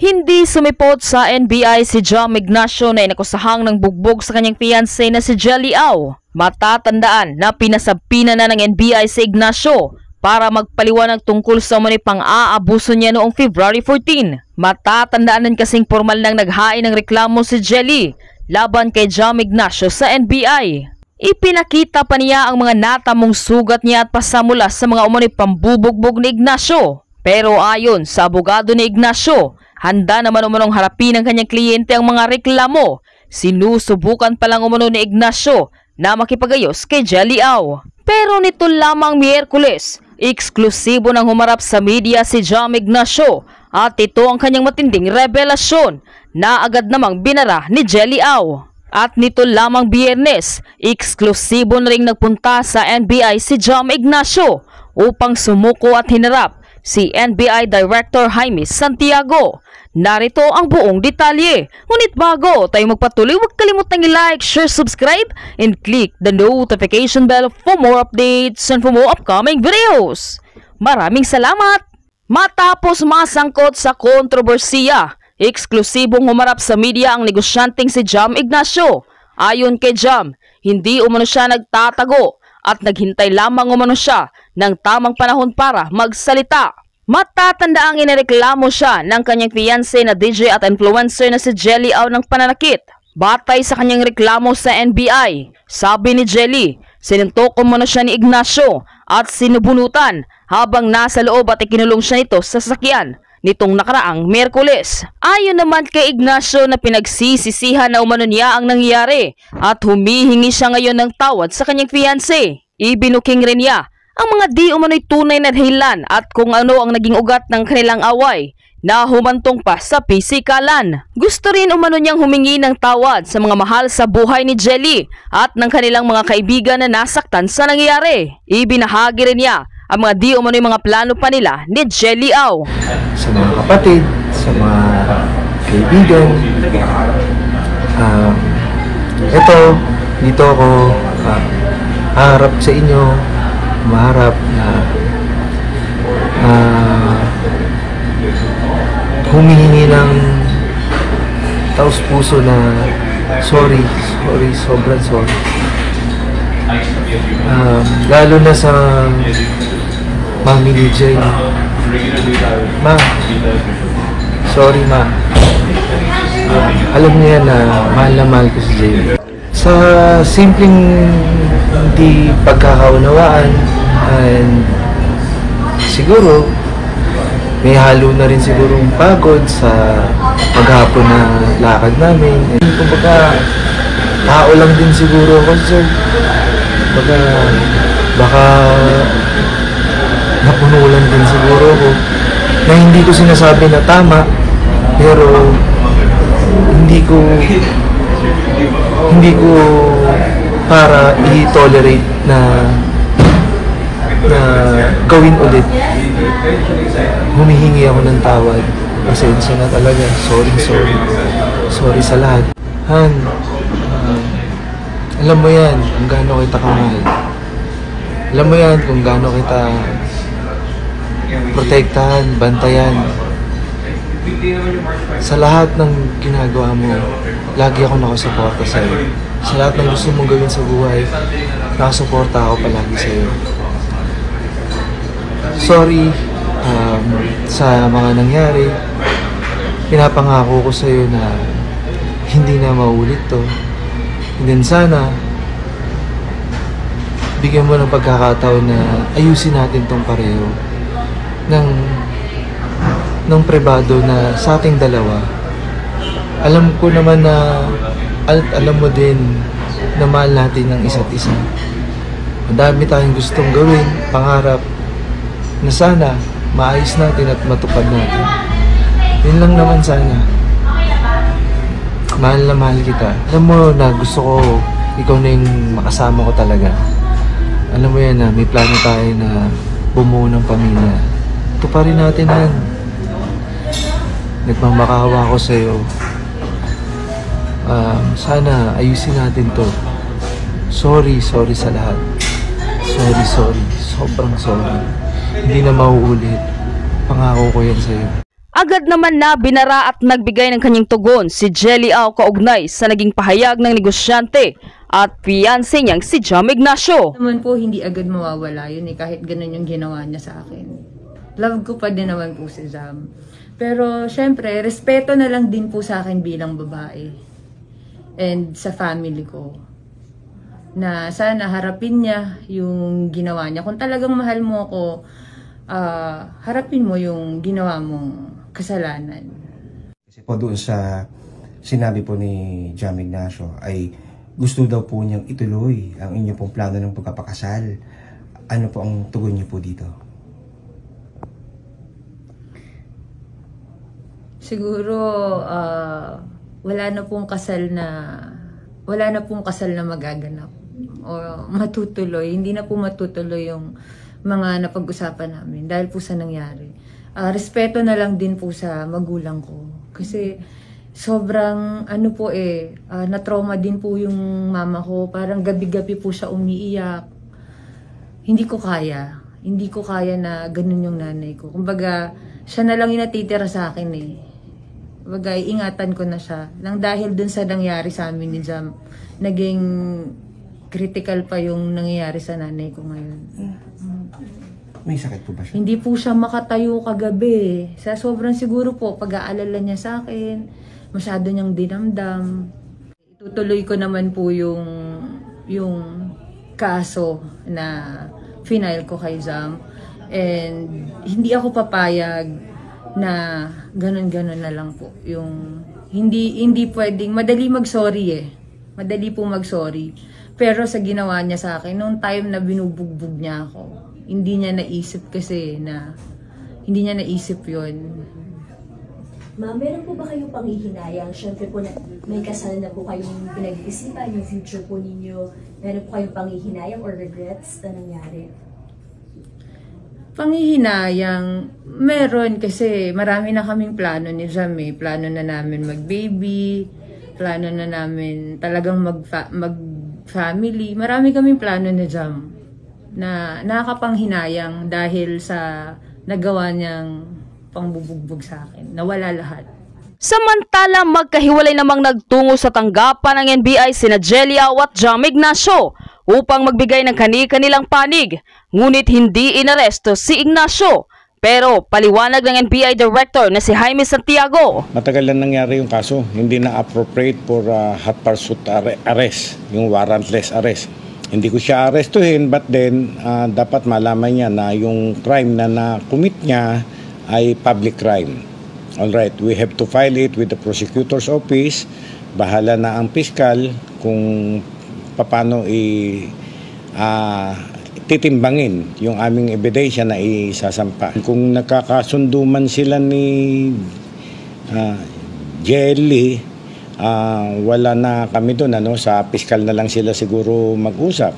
Hindi sumipot sa NBI si Jam Ignacio na inakusahang ng bugbog sa kanyang fiancé na si Jelly Au. Matatandaan na pinasabpina na ng NBI si Ignacio para magpaliwanag tungkol sa umano'y pang-aabuso niya noong February 14. Matatandaan din kasing formal nang naghain ng reklamo si Jelly laban kay Jam Ignacio sa NBI. Ipinakita pa niya ang mga natamong sugat niya at pasamula sa mga umano'y pambubugbog ni Ignacio. Pero ayon sa abogado ni Ignacio, handa naman umanong harapin ng kanyang kliyente ang mga reklamo. Sinusubukan pa lang umano ni Ignacio na makipagayos kay Jelly Au. Pero nito lamang Miyerkules, eksklusibo nang humarap sa media si Jam Ignacio at ito ang kanyang matinding revelasyon na agad namang binara ni Jelly Au. At nito lamang Biyernes, eksklusibo na ring nagpunta sa NBI si Jam Ignacio upang sumuko at hinarap si NBI Director Jaime Santiago. Narito ang buong detalye. Ngunit bago tayo magpatuloy, huwag kalimutang i-like, share, subscribe, and click the notification bell for more updates and for more upcoming videos. Maraming salamat! Matapos masangkot sa kontrobersiya, eksklusibong humarap sa media ang negosyanteng si Jam Ignacio. Ayon kay Jam, hindi umano siya nagtatago at naghintay lamang umano siya ng tamang panahon para magsalita. Matatanda ang inireklamo siya ng kanyang fiancé na DJ at influencer na si Jelly Au ng pananakit. Batay sa kanyang reklamo sa NBI, sabi ni Jelly, sinuntok umano siya ni Ignacio at sinubunutan habang nasa loob at ikinulong siya nito sa sasakyan nitong nakaraang Miyerkules. Ayon naman kay Ignacio na pinagsisisihan na umano niya ang nangyari at humihingi siya ngayon ng tawad sa kanyang fiancé. Ibinuking rin niya ang mga di umano'y tunay na dahilan at kung ano ang naging ugat ng kanilang away na humantong pa sa pisikalan. Gusto rin umano niyang humingi ng tawad sa mga mahal sa buhay ni Jelly at ng kanilang mga kaibigan na nasaktan sa nangyari. Ibinahagi rin niya ang mga di umano'y mga plano pa nila ni Jelly Au. Sa mga kapatid, sa mga kaibigan, dito ako harap sa inyo, maharap na humihingi ng taos-puso na sorry, sobrang sorry. Lalo na sa mami ni Jay. Ma, sorry ma. Alam niya na mahal ko si Jay. Sa simpleng hindi pagkakaunawaan, and siguro may halo na rin sigurong pagod sa paghapon na lakad namin. Kumbaga, tao lang din siguro ako, sir. Baka napuno lang din siguro ako na hindi ko sinasabi na tama, pero hindi ko para i-tolerate na gawin ulit. Humihingi ako ng tawad. Pasensya na talaga. Sorry sa lahat. Han, alam mo yan kung gaano kita kamahal. Alam mo yan kung gaano kita protektahan, bantayan. Sa lahat ng ginagawa mo, lagi ako nakasuporta sa'yo. Sa lahat ng gusto mong gawin sa buhay, nakasuporta ako palagi sa'yo. Sorry sa mga nangyari. Pinapangako ko sa'yo na hindi na maulit to. And then sana, bigyan mo ng pagkakataon na ayusin natin tong pareho ng pribado na sa ating dalawa. Alam ko naman na alam mo din na mahal natin ang isa't isa. Madami tayong gustong gawin, pangarap na sana maayos natin at matupad natin. Yun lang naman sana. Mahal na mahal kita. Alam mo na gusto ko ikaw na yung makasama ko talaga. Alam mo yan na may plano tayo na bumuo ng pamilya. Tuparin natin yan. Nagmamakawa ako sa'yo. Sana ayusin natin to. Sorry sa lahat. Sorry. Sobrang sorry. Hindi na mauulit. Pangako ko yan sa'yo. Agad naman na binara at nagbigay ng kanyang tugon si Jelly Au kaugnay sa naging pahayag ng negosyante at fiancé niyang si Jam Ignacio. Naman po hindi agad mawawala yun kahit ganun yung ginawa niya sa akin. Love ko pa din naman po si Jam. Pero syempre, respeto na lang din po sa akin bilang babae and sa family ko. Na sana harapin niya yung ginawa niya. Kung talagang mahal mo ako, harapin mo yung ginawa mong kasalanan. Kasi po doon sa sinabi po ni Jam Ignacio ay gusto daw po niyang ituloy ang inyo pong plano ng pagpapakasal. Ano po ang tugon niyo po dito? Siguro wala na pong kasal na magaganap o matutuloy. Hindi na po matutuloy yung mga napag-usapan namin dahil po sa nangyari. Respeto na lang din po sa magulang ko. Kasi sobrang na-trauma din po yung mama ko. Parang gabi-gabi po siya umiiyak. Hindi ko kaya. Hindi ko kaya na ganun yung nanay ko. Kumbaga, siya na lang yung natitira sa akin eh. Kumbaga, ingatan ko na siya. Nang dahil dun sa nangyari sa amin ni Jam, naging critical pa yung nangyayari sa nanay ko ngayon. May sakit po ba siya? Hindi po siya makatayo kagabi. Sa sobrang siguro po, pag-aalala niya sa akin, masyado niyang dinamdam. Itutuloy ko naman po yung kaso na final ko kay Jam. And hindi ako papayag na ganun-ganun na lang po. Yung hindi pwedeng, madali mag-sorry eh. Madali po mag-sorry. Pero sa ginawa niya sa akin, nung time na binubugbog niya ako, hindi niya naisip kasi na hindi niya naisip yun. Ma'am, meron po ba kayong panghihinayang? Siyempre po, may kasal na po kayong pinag-iisipan, yung future po ninyo. Meron po kayong panghihinayang or regrets na nangyari? Panghihinayang, meron kasi marami na kaming plano ni Jam eh. Plano na namin mag-baby, plano na namin talagang mag-family. Marami kaming plano ni Jam na nakakapanghinayang dahil sa nagawa niyang pangbubugbog sa akin. Nawala lahat. Samantala, magkahiwalay namang nagtungo sa tanggapan ng NBI sina Jelly Au at Jam Ignacio upang magbigay ng kani-kanilang panig. Ngunit hindi inaresto si Ignacio. Pero paliwanag ng NBI Director na si Jaime Santiago. Matagal na nangyari yung kaso. Hindi na appropriate for hot pursuit arrest, yung warrantless arrest. Hindi ko siya arestuhin, but then dapat malaman niya na yung crime na na-commit niya ay public crime. Alright, we have to file it with the prosecutor's office. Bahala na ang piskal kung paano titimbangin yung aming ebidensya na isasampa. Kung nakakasundo man sila ni Jelly, wala na kami doon, sa piskal na lang sila siguro mag-usap.